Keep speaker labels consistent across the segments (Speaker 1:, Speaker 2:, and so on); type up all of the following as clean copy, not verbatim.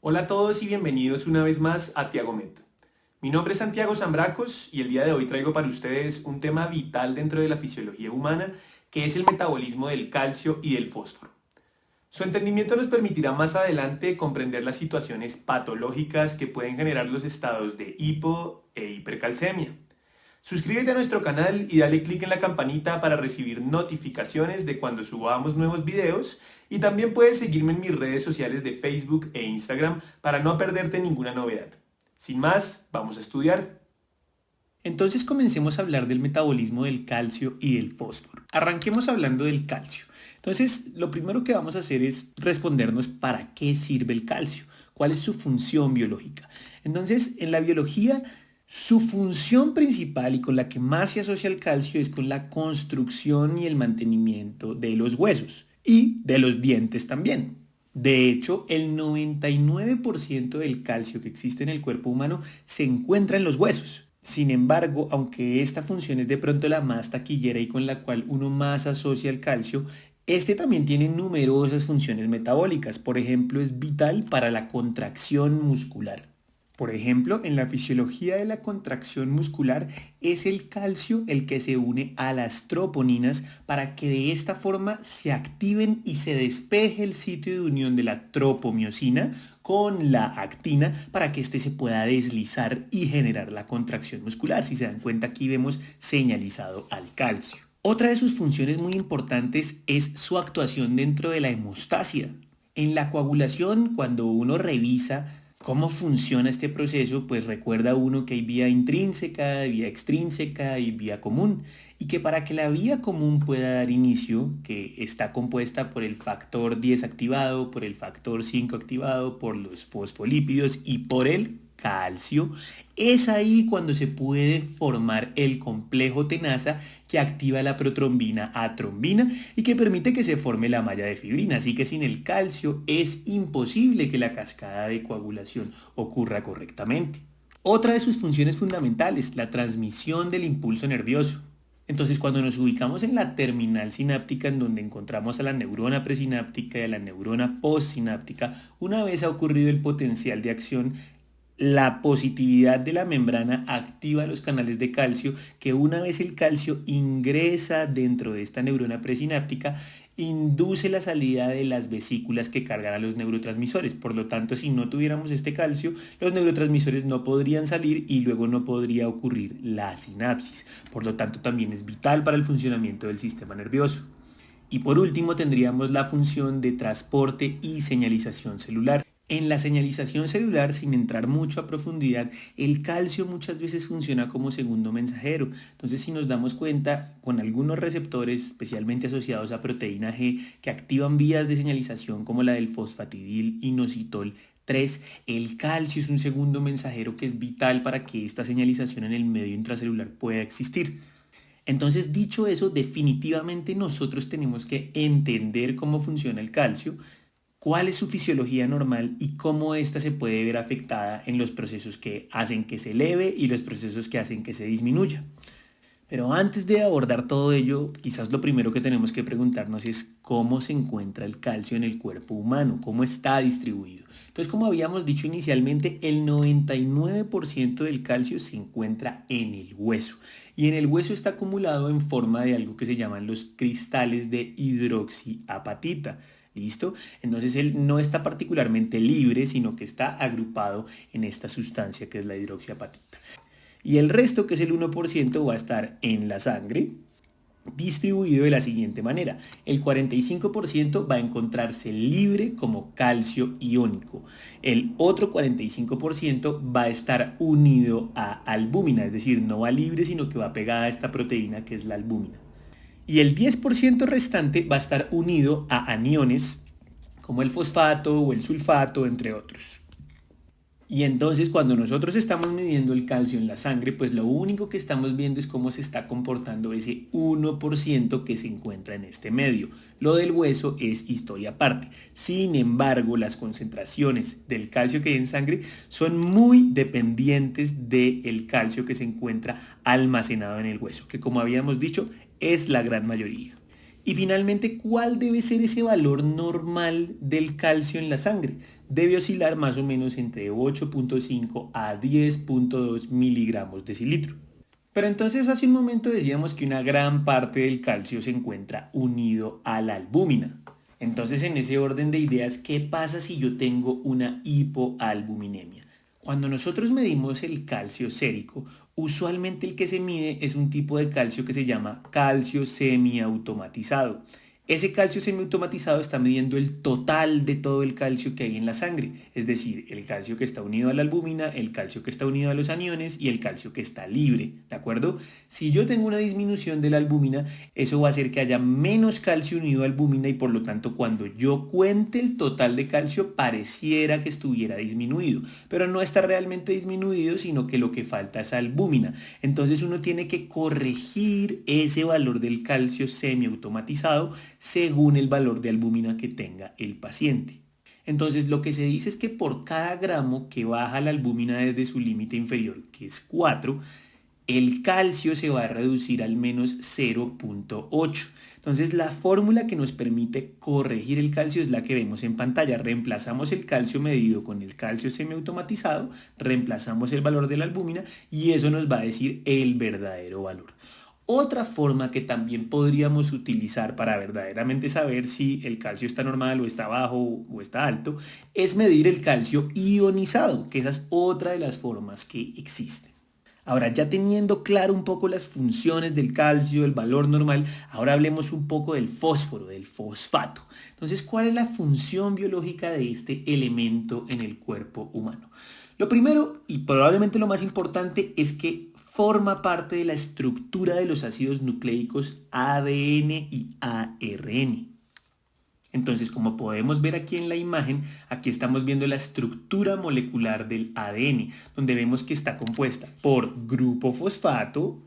Speaker 1: Hola a todos y bienvenidos una vez más a Tiagomet. Mi nombre es Santiago Zambracos y el día de hoy traigo para ustedes un tema vital dentro de la fisiología humana, que es el metabolismo del calcio y del fósforo. Su entendimiento nos permitirá más adelante comprender las situaciones patológicas que pueden generar los estados de hipo e hipercalcemia. Suscríbete a nuestro canal y dale clic en la campanita para recibir notificaciones de cuando subamos nuevos videos, y también puedes seguirme en mis redes sociales de Facebook e Instagram para no perderte ninguna novedad. Sin más, vamos a estudiar. Entonces comencemos a hablar del metabolismo del calcio y del fósforo. Arranquemos hablando del calcio. Entonces, lo primero que vamos a hacer es respondernos para qué sirve el calcio, cuál es su función biológica. Entonces, en la biología, su función principal y con la que más se asocia el calcio es con la construcción y el mantenimiento de los huesos y de los dientes también. De hecho, el 99% del calcio que existe en el cuerpo humano se encuentra en los huesos. Sin embargo, aunque esta función es de pronto la más taquillera y con la cual uno más asocia el calcio, este también tiene numerosas funciones metabólicas. Por ejemplo, es vital para la contracción muscular. Por ejemplo, en la fisiología de la contracción muscular es el calcio el que se une a las troponinas para que de esta forma se activen y se despeje el sitio de unión de la tropomiosina con la actina para que éste se pueda deslizar y generar la contracción muscular. Si se dan cuenta, aquí vemos señalizado al calcio. Otra de sus funciones muy importantes es su actuación dentro de la hemostasia. En la coagulación, cuando uno revisa cómo funciona este proceso, pues recuerda uno que hay vía intrínseca, vía extrínseca y vía común. Y que para que la vía común pueda dar inicio, que está compuesta por el factor 10 activado, por el factor 5 activado, por los fosfolípidos y por el calcio, es ahí cuando se puede formar el complejo tenaza que activa la protrombina a trombina y que permite que se forme la malla de fibrina. Así que sin el calcio es imposible que la cascada de coagulación ocurra correctamente. Otra de sus funciones fundamentales, la transmisión del impulso nervioso. Entonces, cuando nos ubicamos en la terminal sináptica, en donde encontramos a la neurona presináptica y a la neurona postsináptica, una vez ha ocurrido el potencial de acción, la positividad de la membrana activa los canales de calcio, que una vez el calcio ingresa dentro de esta neurona presináptica, induce la salida de las vesículas que cargan a los neurotransmisores. Por lo tanto, si no tuviéramos este calcio, los neurotransmisores no podrían salir y luego no podría ocurrir la sinapsis. Por lo tanto, también es vital para el funcionamiento del sistema nervioso. Y por último, tendríamos la función de transporte y señalización celular. En la señalización celular, sin entrar mucho a profundidad, el calcio muchas veces funciona como segundo mensajero. Entonces, si nos damos cuenta, con algunos receptores, especialmente asociados a proteína G, que activan vías de señalización como la del fosfatidil inositol 3, el calcio es un segundo mensajero que es vital para que esta señalización en el medio intracelular pueda existir. Entonces, dicho eso, definitivamente nosotros tenemos que entender cómo funciona el calcio, cuál es su fisiología normal y cómo ésta se puede ver afectada en los procesos que hacen que se eleve y los procesos que hacen que se disminuya. Pero antes de abordar todo ello, quizás lo primero que tenemos que preguntarnos es cómo se encuentra el calcio en el cuerpo humano, cómo está distribuido. Entonces, como habíamos dicho inicialmente, el 99% del calcio se encuentra en el hueso. Y en el hueso está acumulado en forma de algo que se llaman los cristales de hidroxiapatita. ¿Listo? Entonces él no está particularmente libre, sino que está agrupado en esta sustancia que es la hidroxiapatita. Y el resto, que es el 1%, va a estar en la sangre, distribuido de la siguiente manera. El 45% va a encontrarse libre como calcio iónico. El otro 45% va a estar unido a albúmina, es decir, no va libre, sino que va pegada a esta proteína que es la albúmina. Y el 10% restante va a estar unido a aniones como el fosfato o el sulfato, entre otros. Y entonces cuando nosotros estamos midiendo el calcio en la sangre, pues lo único que estamos viendo es cómo se está comportando ese 1% que se encuentra en este medio. Lo del hueso es historia aparte. Sin embargo, las concentraciones del calcio que hay en sangre son muy dependientes del calcio que se encuentra almacenado en el hueso, que como habíamos dicho es la gran mayoría. Y finalmente, ¿cuál debe ser ese valor normal del calcio en la sangre? debe oscilar más o menos entre 8.5 a 10.2 miligramos decilitro. Pero entonces hace un momento decíamos que una gran parte del calcio se encuentra unido a la albúmina. Entonces en ese orden de ideas, ¿qué pasa si yo tengo una hipoalbuminemia? Cuando nosotros medimos el calcio sérico, usualmente el que se mide es un tipo de calcio que se llama calcio semiautomatizado. Ese calcio semiautomatizado está midiendo el total de todo el calcio que hay en la sangre, es decir, el calcio que está unido a la albúmina, el calcio que está unido a los aniones y el calcio que está libre, ¿de acuerdo? Si yo tengo una disminución de la albúmina, eso va a hacer que haya menos calcio unido a albúmina y por lo tanto cuando yo cuente el total de calcio pareciera que estuviera disminuido, pero no está realmente disminuido, sino que lo que falta es albúmina. Entonces uno tiene que corregir ese valor del calcio semiautomatizado según el valor de albúmina que tenga el paciente. Entonces lo que se dice es que por cada gramo que baja la albúmina desde su límite inferior, que es 4, el calcio se va a reducir al menos 0.8. Entonces la fórmula que nos permite corregir el calcio es la que vemos en pantalla. Reemplazamos el calcio medido con el calcio semiautomatizado, reemplazamos el valor de la albúmina y eso nos va a decir el verdadero valor. Otra forma que también podríamos utilizar para verdaderamente saber si el calcio está normal o está bajo o está alto es medir el calcio ionizado, que esa es otra de las formas que existen. Ahora, ya teniendo claro un poco las funciones del calcio, el valor normal, ahora hablemos un poco del fósforo, del fosfato. Entonces, ¿cuál es la función biológica de este elemento en el cuerpo humano? Lo primero, y probablemente lo más importante, es que forma parte de la estructura de los ácidos nucleicos ADN y ARN. Entonces, como podemos ver aquí en la imagen, aquí estamos viendo la estructura molecular del ADN, donde vemos que está compuesta por grupo fosfato,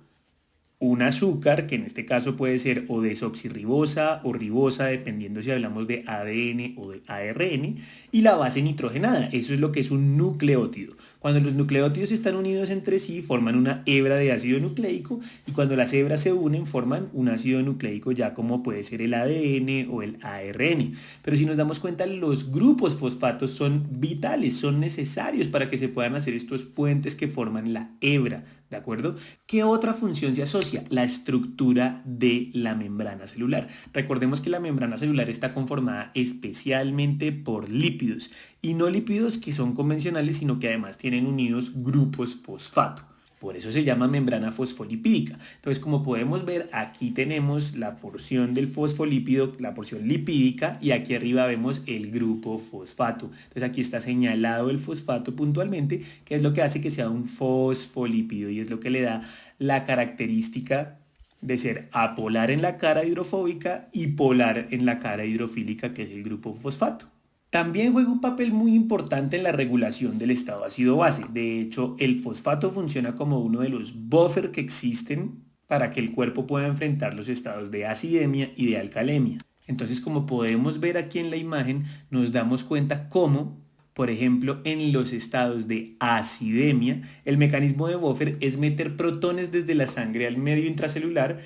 Speaker 1: un azúcar, que en este caso puede ser o desoxirribosa o ribosa, dependiendo si hablamos de ADN o de ARN, y la base nitrogenada, eso es lo que es un nucleótido. Cuando los nucleótidos están unidos entre sí, forman una hebra de ácido nucleico, y cuando las hebras se unen, forman un ácido nucleico ya como puede ser el ADN o el ARN. Pero si nos damos cuenta, los grupos fosfatos son vitales, son necesarios para que se puedan hacer estos puentes que forman la hebra, ¿de acuerdo? ¿Qué otra función se asocia? La estructura de la membrana celular. Recordemos que la membrana celular está conformada especialmente por lípidos y no lípidos que son convencionales, sino que además tienen unidos grupos fosfato. Por eso se llama membrana fosfolipídica. Entonces, como podemos ver, aquí tenemos la porción del fosfolípido, la porción lipídica, y aquí arriba vemos el grupo fosfato. Entonces, aquí está señalado el fosfato puntualmente, que es lo que hace que sea un fosfolípido y es lo que le da la característica de ser apolar en la cara hidrofóbica y polar en la cara hidrofílica, que es el grupo fosfato. También juega un papel muy importante en la regulación del estado ácido-base. De hecho, el fosfato funciona como uno de los buffers que existen para que el cuerpo pueda enfrentar los estados de acidemia y de alcalemia. Entonces, como podemos ver aquí en la imagen, nos damos cuenta cómo, por ejemplo, en los estados de acidemia, el mecanismo de buffer es meter protones desde la sangre al medio intracelular,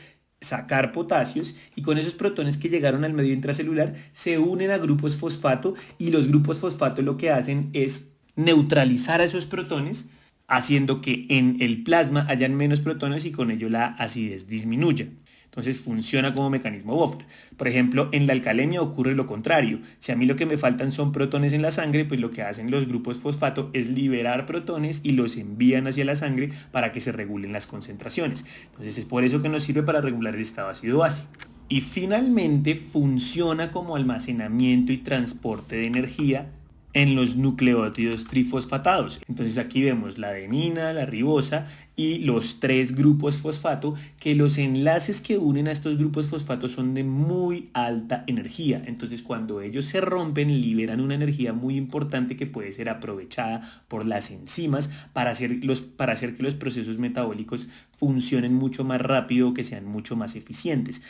Speaker 1: sacar potasios y con esos protones que llegaron al medio intracelular se unen a grupos fosfato y los grupos fosfato lo que hacen es neutralizar a esos protones haciendo que en el plasma hayan menos protones y con ello la acidez disminuya. Entonces funciona como mecanismo buffer. Por ejemplo, en la alcalemia ocurre lo contrario. Si a mí lo que me faltan son protones en la sangre, pues lo que hacen los grupos fosfato es liberar protones y los envían hacia la sangre para que se regulen las concentraciones. Entonces es por eso que nos sirve para regular el estado ácido-base. Y finalmente funciona como almacenamiento y transporte de energía en los nucleótidos trifosfatados. Entonces aquí vemos la adenina, la ribosa y los tres grupos fosfato, que los enlaces que unen a estos grupos fosfato son de muy alta energía. Entonces cuando ellos se rompen liberan una energía muy importante que puede ser aprovechada por las enzimas para hacer que los procesos metabólicos funcionen mucho más rápido, que sean mucho más eficientes.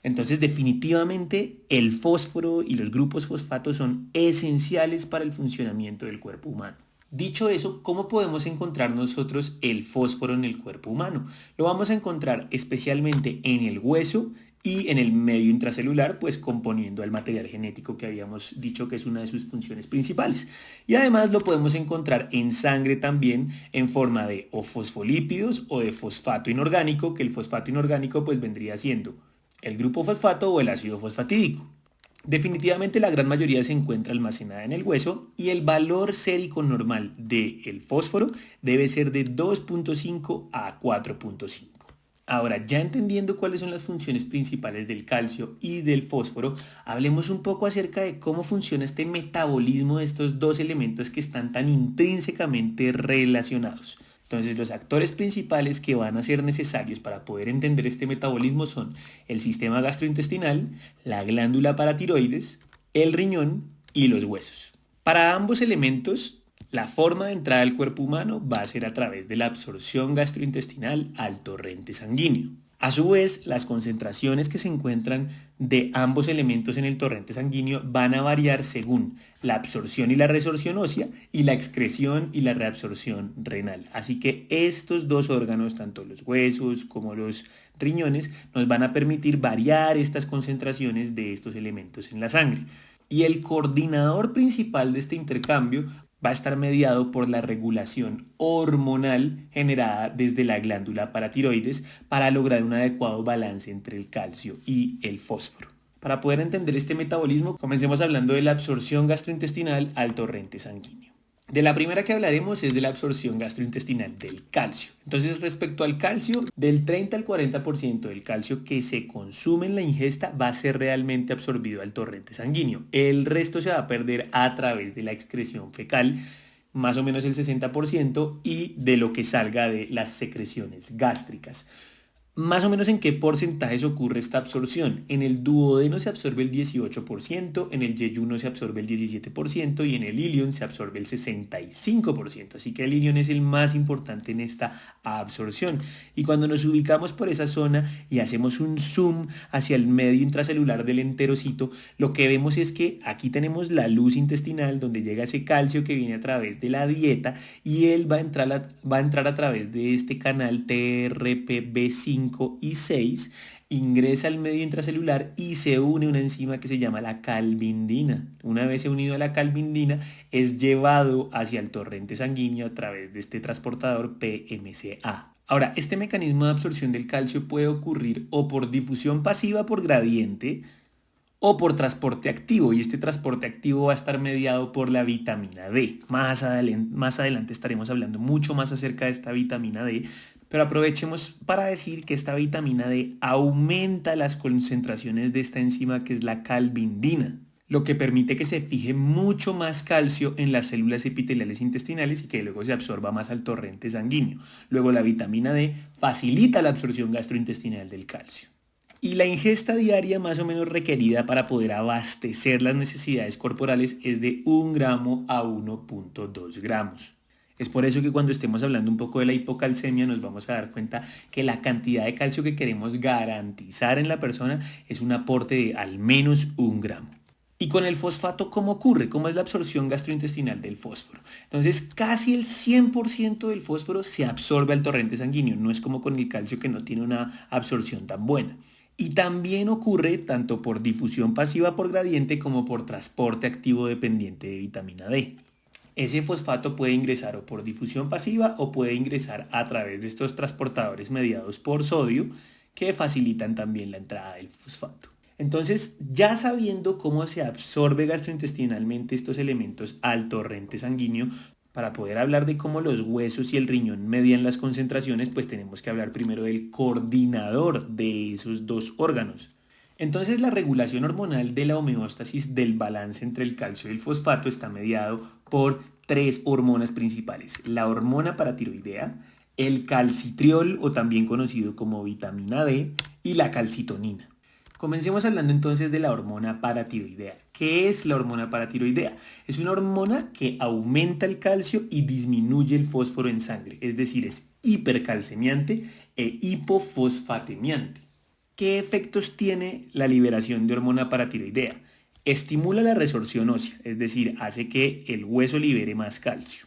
Speaker 1: Entonces, definitivamente el fósforo y los grupos fosfatos son esenciales para el funcionamiento del cuerpo humano. Dicho eso, ¿cómo podemos encontrar nosotros el fósforo en el cuerpo humano? Lo vamos a encontrar especialmente en el hueso y en el medio intracelular, pues componiendo el material genético que habíamos dicho que es una de sus funciones principales. Y además lo podemos encontrar en sangre también en forma de o fosfolípidos o de fosfato inorgánico, que el fosfato inorgánico pues vendría siendo el grupo fosfato o el ácido fosfatídico. Definitivamente la gran mayoría se encuentra almacenada en el hueso y el valor sérico normal del fósforo debe ser de 2.5 a 4.5. Ahora, ya entendiendo cuáles son las funciones principales del calcio y del fósforo, hablemos un poco acerca de cómo funciona este metabolismo de estos dos elementos que están tan intrínsecamente relacionados. Entonces, los actores principales que van a ser necesarios para poder entender este metabolismo son el sistema gastrointestinal, la glándula paratiroides, el riñón y los huesos. Para ambos elementos, la forma de entrada al cuerpo humano va a ser a través de la absorción gastrointestinal al torrente sanguíneo. A su vez, las concentraciones que se encuentran de ambos elementos en el torrente sanguíneo van a variar según la absorción y la resorción ósea y la excreción y la reabsorción renal. Así que estos dos órganos, tanto los huesos como los riñones, nos van a permitir variar estas concentraciones de estos elementos en la sangre. Y el coordinador principal de este intercambio va a estar mediado por la regulación hormonal generada desde la glándula paratiroides para lograr un adecuado balance entre el calcio y el fósforo. Para poder entender este metabolismo, comencemos hablando de la absorción gastrointestinal al torrente sanguíneo. De la primera que hablaremos es de la absorción gastrointestinal del calcio. Entonces, respecto al calcio, del 30 al 40% del calcio que se consume en la ingesta va a ser realmente absorbido al torrente sanguíneo. El resto se va a perder a través de la excreción fecal, más o menos el 60%, y de lo que salga de las secreciones gástricas. Más o menos en qué porcentajes ocurre esta absorción. En el duodeno se absorbe el 18%, en el yeyuno se absorbe el 17% y en el ilion se absorbe el 65%. Así que el ilion es el más importante en esta absorción. Y cuando nos ubicamos por esa zona y hacemos un zoom hacia el medio intracelular del enterocito, lo que vemos es que aquí tenemos la luz intestinal donde llega ese calcio que viene a través de la dieta y él va a entrar a través de este canal TRPB5 y 6, ingresa al medio intracelular y se une a una enzima que se llama la calvindina. Una vez unido a la calvindina, es llevado hacia el torrente sanguíneo a través de este transportador PMCA. Ahora, este mecanismo de absorción del calcio puede ocurrir o por difusión pasiva por gradiente, o por transporte activo, y este transporte activo va a estar mediado por la vitamina D. Más adelante estaremos hablando mucho más acerca de esta vitamina D, pero aprovechemos para decir que esta vitamina D aumenta las concentraciones de esta enzima que es la calvindina, lo que permite que se fije mucho más calcio en las células epiteliales intestinales y que luego se absorba más al torrente sanguíneo. Luego la vitamina D facilita la absorción gastrointestinal del calcio. Y la ingesta diaria más o menos requerida para poder abastecer las necesidades corporales es de 1 gramo a 1.2 gramos. Es por eso que cuando estemos hablando un poco de la hipocalcemia nos vamos a dar cuenta que la cantidad de calcio que queremos garantizar en la persona es un aporte de al menos 1 gramo. Y con el fosfato, ¿cómo ocurre? ¿Cómo es la absorción gastrointestinal del fósforo? Entonces, casi el 100% del fósforo se absorbe al torrente sanguíneo. No es como con el calcio que no tiene una absorción tan buena. Y también ocurre tanto por difusión pasiva por gradiente como por transporte activo dependiente de vitamina D. Ese fosfato puede ingresar o por difusión pasiva o puede ingresar a través de estos transportadores mediados por sodio que facilitan también la entrada del fosfato. Entonces, ya sabiendo cómo se absorbe gastrointestinalmente estos elementos al torrente sanguíneo, para poder hablar de cómo los huesos y el riñón median las concentraciones, pues tenemos que hablar primero del coordinador de esos dos órganos. Entonces, la regulación hormonal de la homeostasis del balance entre el calcio y el fosfato está mediado por tres hormonas principales: la hormona paratiroidea, el calcitriol o también conocido como vitamina D y la calcitonina. Comencemos hablando entonces de la hormona paratiroidea. ¿Qué es la hormona paratiroidea? Es una hormona que aumenta el calcio y disminuye el fósforo en sangre, es decir, es hipercalcemiante e hipofosfatemiante. ¿Qué efectos tiene la liberación de hormona paratiroidea? Estimula la resorción ósea, es decir, hace que el hueso libere más calcio.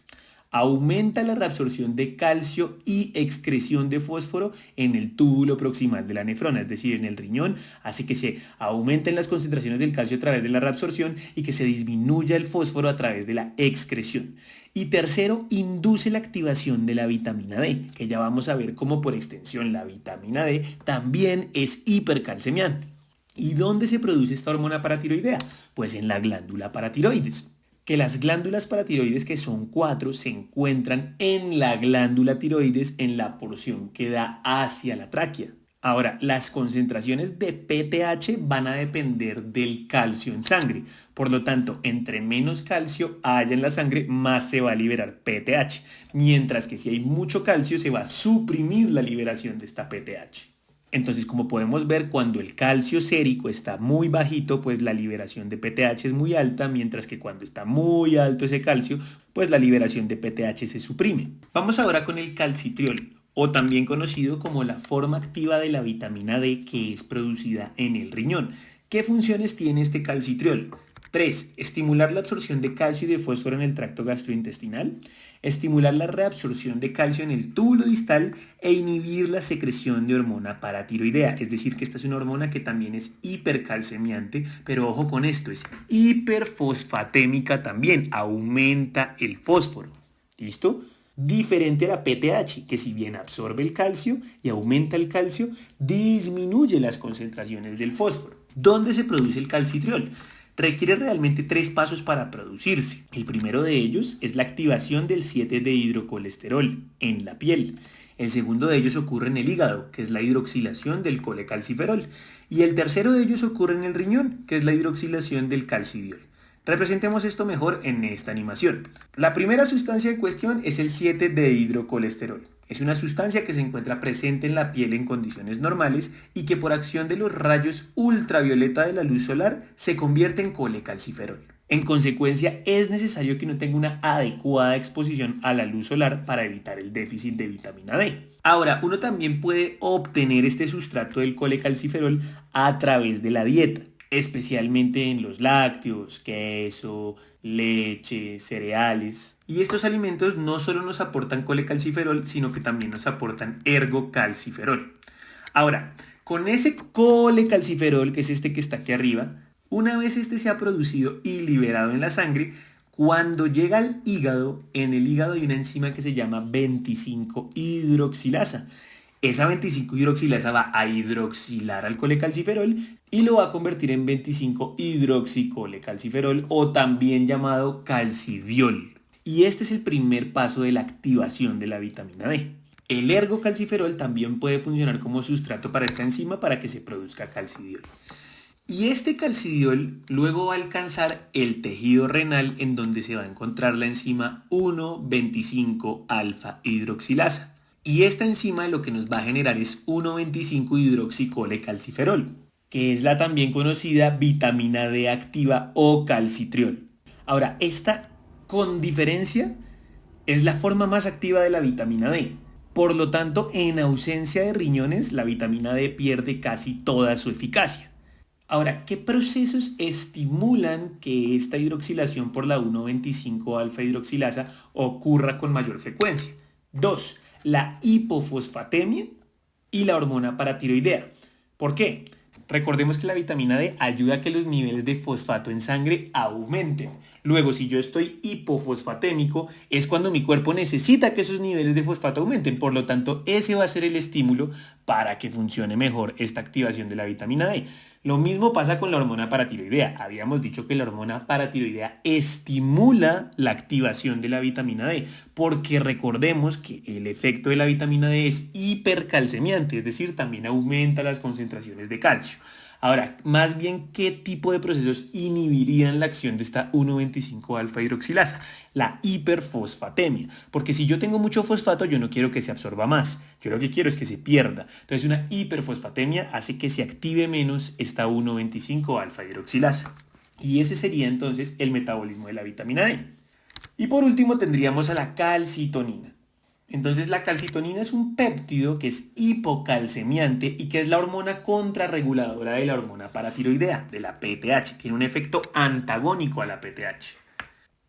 Speaker 1: Aumenta la reabsorción de calcio y excreción de fósforo en el túbulo proximal de la nefrona, es decir, en el riñón, hace que se aumenten las concentraciones del calcio a través de la reabsorción y que se disminuya el fósforo a través de la excreción. Y tercero, induce la activación de la vitamina D, que ya vamos a ver cómo por extensión la vitamina D también es hipercalcemiante. ¿Y dónde se produce esta hormona paratiroidea? Pues en la glándula paratiroides. Que las glándulas paratiroides, que son 4, se encuentran en la glándula tiroides en la porción que da hacia la tráquea. Ahora, las concentraciones de PTH van a depender del calcio en sangre. Por lo tanto, entre menos calcio haya en la sangre, más se va a liberar PTH. Mientras que si hay mucho calcio, se va a suprimir la liberación de esta PTH. Entonces, como podemos ver, cuando el calcio sérico está muy bajito, pues la liberación de PTH es muy alta, mientras que cuando está muy alto ese calcio, pues la liberación de PTH se suprime. Vamos ahora con el calcitriol, o también conocido como la forma activa de la vitamina D que es producida en el riñón. ¿Qué funciones tiene este calcitriol? 3. Estimular la absorción de calcio y de fósforo en el tracto gastrointestinal. Estimular la reabsorción de calcio en el túbulo distal e inhibir la secreción de hormona paratiroidea. Es decir, que esta es una hormona que también es hipercalcemiante, pero ojo con esto, es hiperfosfatémica también, aumenta el fósforo. ¿Listo? Diferente a la PTH, que si bien absorbe el calcio y aumenta el calcio, disminuye las concentraciones del fósforo. ¿Dónde se produce el calcitriol? Requiere realmente 3 pasos para producirse. El primero de ellos es la activación del 7-dehidrocolesterol en la piel. El segundo de ellos ocurre en el hígado, que es la hidroxilación del colecalciferol. Y el tercero de ellos ocurre en el riñón, que es la hidroxilación del calcidiol. Representemos esto mejor en esta animación. La primera sustancia en cuestión es el 7-dehidrocolesterol. Es una sustancia que se encuentra presente en la piel en condiciones normales y que por acción de los rayos ultravioleta de la luz solar se convierte en colecalciferol. En consecuencia, es necesario que uno tenga una adecuada exposición a la luz solar para evitar el déficit de vitamina D. Ahora, uno también puede obtener este sustrato del colecalciferol a través de la dieta, especialmente en los lácteos, queso, leche, cereales. Y estos alimentos no solo nos aportan colecalciferol, sino que también nos aportan ergocalciferol. Ahora, con ese colecalciferol, que es este que está aquí arriba, una vez este se ha producido y liberado en la sangre, cuando llega al hígado, en el hígado hay una enzima que se llama 25-hidroxilasa. Esa 25-hidroxilasa va a hidroxilar al colecalciferol y lo va a convertir en 25-hidroxicolecalciferol o también llamado calcidiol. Y este es el primer paso de la activación de la vitamina D. El ergocalciferol también puede funcionar como sustrato para esta enzima para que se produzca calcidiol. Y este calcidiol luego va a alcanzar el tejido renal en donde se va a encontrar la enzima 1,25-alfa hidroxilasa. Y esta enzima lo que nos va a generar es 1,25-hidroxicolecalciferol, que es la también conocida vitamina D activa o calcitriol. Ahora, esta con diferencia es la forma más activa de la vitamina D. Por lo tanto, en ausencia de riñones, la vitamina D pierde casi toda su eficacia. Ahora, ¿qué procesos estimulan que esta hidroxilación por la 1,25-alfa hidroxilasa ocurra con mayor frecuencia? 2. La hipofosfatemia y la hormona paratiroidea. ¿Por qué? Recordemos que la vitamina D ayuda a que los niveles de fosfato en sangre aumenten. Luego, si yo estoy hipofosfatémico, es cuando mi cuerpo necesita que esos niveles de fosfato aumenten. Por lo tanto, ese va a ser el estímulo para que funcione mejor esta activación de la vitamina D. Lo mismo pasa con la hormona paratiroidea. Habíamos dicho que la hormona paratiroidea estimula la activación de la vitamina D, porque recordemos que el efecto de la vitamina D es hipercalcemiante, es decir, también aumenta las concentraciones de calcio. Ahora, más bien, ¿qué tipo de procesos inhibirían la acción de esta 1,25-alfa hidroxilasa? La hiperfosfatemia. Porque si yo tengo mucho fosfato, yo no quiero que se absorba más. Yo lo que quiero es que se pierda. Entonces, una hiperfosfatemia hace que se active menos esta 1,25-alfa hidroxilasa. Y ese sería entonces el metabolismo de la vitamina D. Y por último tendríamos a la calcitonina. Entonces la calcitonina es un péptido que es hipocalcemiante y que es la hormona contrarreguladora de la hormona paratiroidea, de la PTH. Tiene un efecto antagónico a la PTH.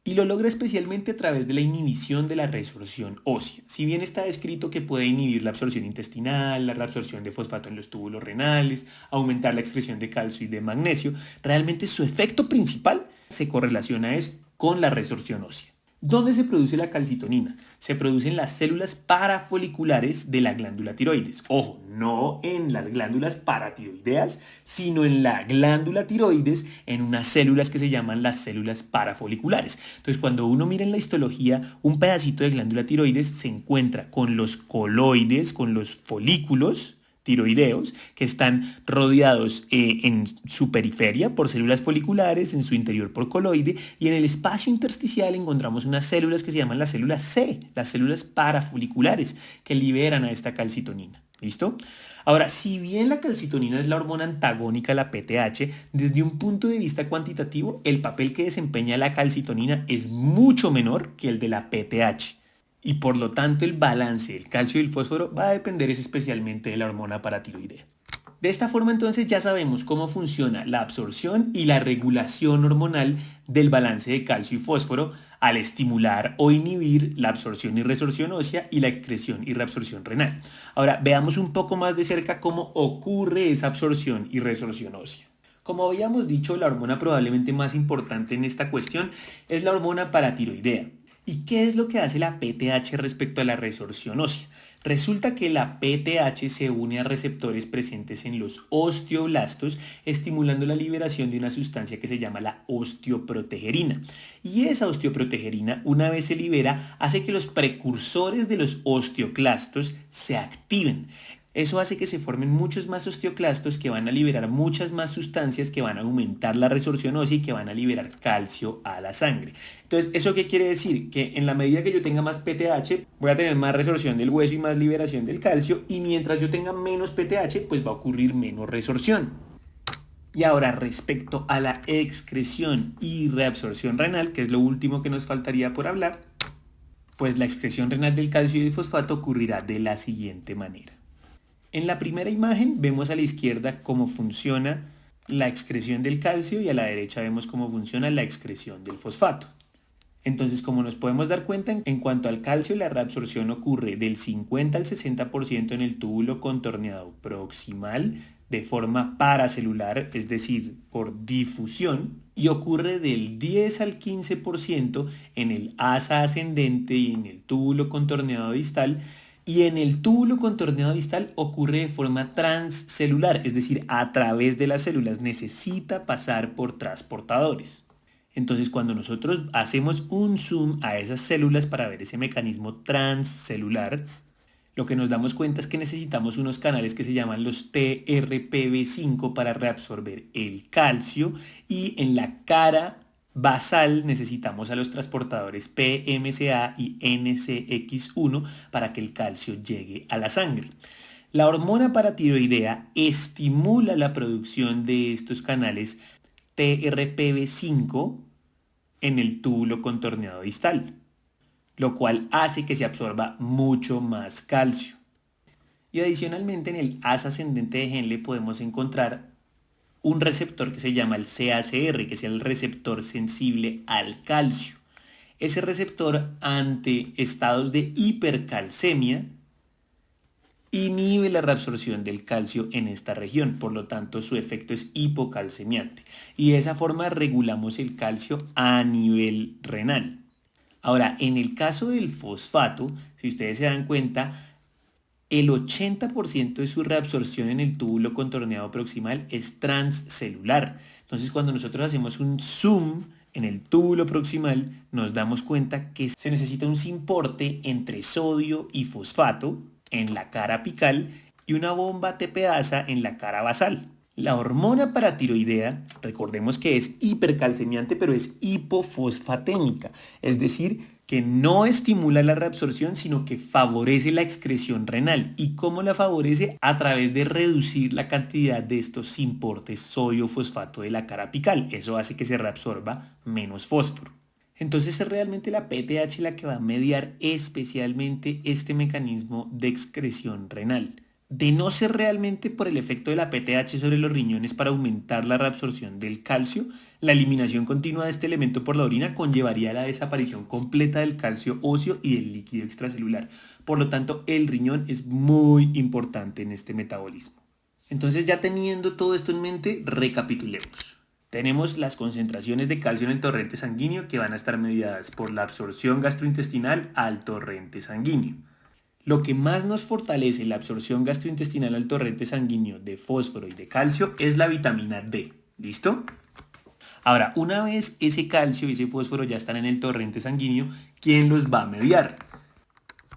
Speaker 1: Y lo logra especialmente a través de la inhibición de la resorción ósea. Si bien está descrito que puede inhibir la absorción intestinal, la reabsorción de fosfato en los túbulos renales, aumentar la excreción de calcio y de magnesio, realmente su efecto principal se correlaciona con la resorción ósea. ¿Dónde se produce la calcitonina? Se produce en las células parafoliculares de la glándula tiroides. Ojo, no en las glándulas paratiroideas, sino en la glándula tiroides, en unas células que se llaman las células parafoliculares. Entonces, cuando uno mira en la histología, un pedacito de glándula tiroides se encuentra con los coloides, con los folículos tiroideos que están rodeados en su periferia por células foliculares, en su interior por coloide, y en el espacio intersticial encontramos unas células que se llaman las células C, las células parafoliculares, que liberan a esta calcitonina. ¿Listo? Ahora, si bien la calcitonina es la hormona antagónica a la PTH, desde un punto de vista cuantitativo, el papel que desempeña la calcitonina es mucho menor que el de la PTH. Y por lo tanto el balance del calcio y el fósforo va a depender especialmente de la hormona paratiroidea. De esta forma entonces ya sabemos cómo funciona la absorción y la regulación hormonal del balance de calcio y fósforo al estimular o inhibir la absorción y resorción ósea y la excreción y reabsorción renal. Ahora veamos un poco más de cerca cómo ocurre esa absorción y resorción ósea. Como habíamos dicho, la hormona probablemente más importante en esta cuestión es la hormona paratiroidea. ¿Y qué es lo que hace la PTH respecto a la resorción ósea? Resulta que la PTH se une a receptores presentes en los osteoblastos, estimulando la liberación de una sustancia que se llama la osteoprotegerina. Y esa osteoprotegerina, una vez se libera, hace que los precursores de los osteoclastos se activen. Eso hace que se formen muchos más osteoclastos que van a liberar muchas más sustancias que van a aumentar la resorción ósea y que van a liberar calcio a la sangre. Entonces, ¿eso qué quiere decir? Que en la medida que yo tenga más PTH, voy a tener más resorción del hueso y más liberación del calcio, y mientras yo tenga menos PTH, pues va a ocurrir menos resorción. Y ahora, respecto a la excreción y reabsorción renal, que es lo último que nos faltaría por hablar, pues la excreción renal del calcio y del fosfato ocurrirá de la siguiente manera. En la primera imagen vemos a la izquierda cómo funciona la excreción del calcio y a la derecha vemos cómo funciona la excreción del fosfato. Entonces, como nos podemos dar cuenta, en cuanto al calcio, la reabsorción ocurre del 50 al 60% en el túbulo contorneado proximal de forma paracelular, es decir, por difusión, y ocurre del 10 al 15% en el asa ascendente y en el túbulo contorneado distal, y en el túbulo contorneado distal ocurre de forma transcelular, es decir, a través de las células, necesita pasar por transportadores. Entonces, cuando nosotros hacemos un zoom a esas células para ver ese mecanismo transcelular, lo que nos damos cuenta es que necesitamos unos canales que se llaman los TRPV5 para reabsorber el calcio, y en la cara basal necesitamos a los transportadores PMCA y NCX1 para que el calcio llegue a la sangre. La hormona paratiroidea estimula la producción de estos canales TRPV5 en el túbulo contorneado distal, lo cual hace que se absorba mucho más calcio. Y adicionalmente en el asa ascendente de Henle podemos encontrar un receptor que se llama el CACR, que es el receptor sensible al calcio. Ese receptor, ante estados de hipercalcemia, inhibe la reabsorción del calcio en esta región, por lo tanto su efecto es hipocalcemiante, y de esa forma regulamos el calcio a nivel renal. Ahora, en el caso del fosfato, si ustedes se dan cuenta, el 80% de su reabsorción en el túbulo contorneado proximal es transcelular. Entonces, cuando nosotros hacemos un zoom en el túbulo proximal, nos damos cuenta que se necesita un simporte entre sodio y fosfato en la cara apical y una bomba tepeasa en la cara basal. La hormona paratiroidea, recordemos que es hipercalcemiante, pero es hipofosfatémica, es decir, que no estimula la reabsorción, sino que favorece la excreción renal. ¿Y cómo la favorece? A través de reducir la cantidad de estos simportes sodio-fosfato de la cara apical. Eso hace que se reabsorba menos fósforo. Entonces es realmente la PTH la que va a mediar especialmente este mecanismo de excreción renal. De no ser realmente por el efecto de la PTH sobre los riñones para aumentar la reabsorción del calcio, la eliminación continua de este elemento por la orina conllevaría a la desaparición completa del calcio óseo y del líquido extracelular. Por lo tanto, el riñón es muy importante en este metabolismo. Entonces, ya teniendo todo esto en mente, recapitulemos. Tenemos las concentraciones de calcio en el torrente sanguíneo que van a estar mediadas por la absorción gastrointestinal al torrente sanguíneo. Lo que más nos fortalece la absorción gastrointestinal al torrente sanguíneo de fósforo y de calcio es la vitamina D. ¿Listo? Ahora, una vez ese calcio y ese fósforo ya están en el torrente sanguíneo, ¿quién los va a mediar?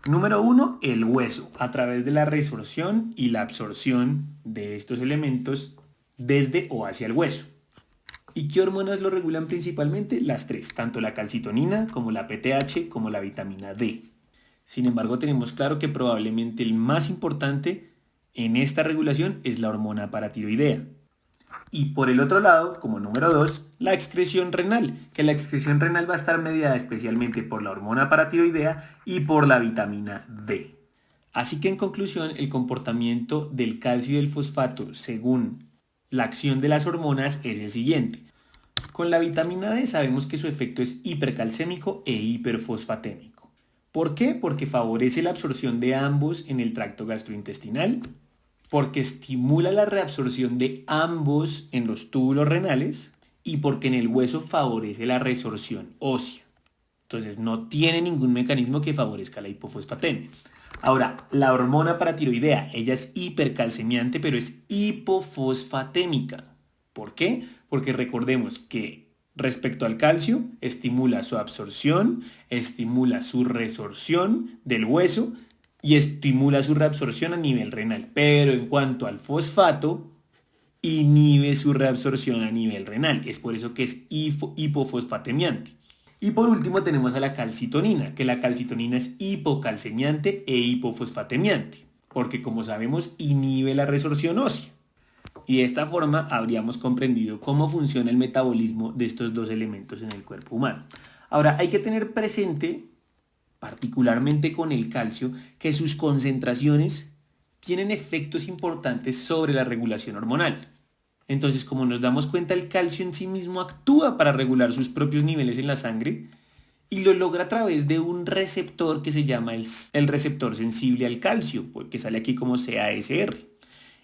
Speaker 1: Número 1, el hueso, a través de la resorción y la absorción de estos elementos desde o hacia el hueso. ¿Y qué hormonas lo regulan principalmente? Las tres, tanto la calcitonina como la PTH como la vitamina D. Sin embargo, tenemos claro que probablemente el más importante en esta regulación es la hormona paratiroidea. Y por el otro lado, como número 2, la excreción renal, que la excreción renal va a estar mediada especialmente por la hormona paratiroidea y por la vitamina D. Así que en conclusión, el comportamiento del calcio y del fosfato según la acción de las hormonas es el siguiente. Con la vitamina D sabemos que su efecto es hipercalcémico e hiperfosfatémico. ¿Por qué? Porque favorece la absorción de ambos en el tracto gastrointestinal, porque estimula la reabsorción de ambos en los túbulos renales y porque en el hueso favorece la resorción ósea. Entonces no tiene ningún mecanismo que favorezca la hipofosfatemia. Ahora, la hormona paratiroidea, ella es hipercalcemiante, pero es hipofosfatémica. ¿Por qué? Porque recordemos que respecto al calcio, estimula su absorción, estimula su resorción del hueso y estimula su reabsorción a nivel renal. Pero en cuanto al fosfato, inhibe su reabsorción a nivel renal. Es por eso que es hipofosfatemiante. Y por último tenemos a la calcitonina, que la calcitonina es hipocalcemiante e hipofosfatemiante, porque como sabemos inhibe la resorción ósea. Y de esta forma habríamos comprendido cómo funciona el metabolismo de estos dos elementos en el cuerpo humano. Ahora hay que tener presente, particularmente con el calcio, que sus concentraciones tienen efectos importantes sobre la regulación hormonal. Entonces, como nos damos cuenta, el calcio en sí mismo actúa para regular sus propios niveles en la sangre y lo logra a través de un receptor que se llama el receptor sensible al calcio, que sale aquí como CASR.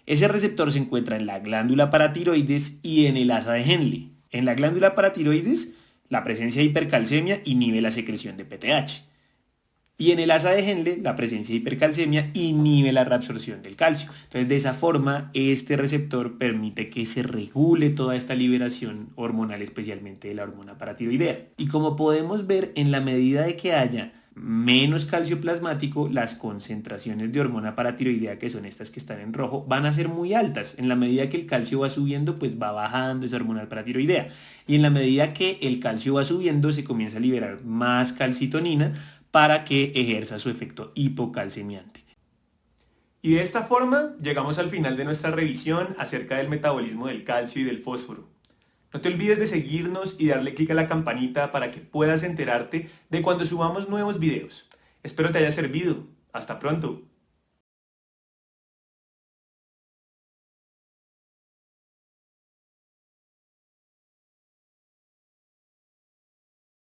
Speaker 1: Ese receptor se encuentra en la glándula paratiroides y en el asa de Henle. En la glándula paratiroides, la presencia de hipercalcemia inhibe la secreción de PTH. Y en el asa de Henle, la presencia de hipercalcemia inhibe la reabsorción del calcio. Entonces, de esa forma, este receptor permite que se regule toda esta liberación hormonal, especialmente de la hormona paratiroidea. Y como podemos ver, en la medida de que haya menos calcio plasmático, las concentraciones de hormona paratiroidea, que son estas que están en rojo, van a ser muy altas. En la medida que el calcio va subiendo, pues va bajando esa hormona paratiroidea. Y en la medida que el calcio va subiendo, se comienza a liberar más calcitonina, para que ejerza su efecto hipocalcemiante. Y de esta forma llegamos al final de nuestra revisión acerca del metabolismo del calcio y del fósforo. No te olvides de seguirnos y darle clic a la campanita para que puedas enterarte de cuando subamos nuevos videos. Espero te haya servido. Hasta pronto.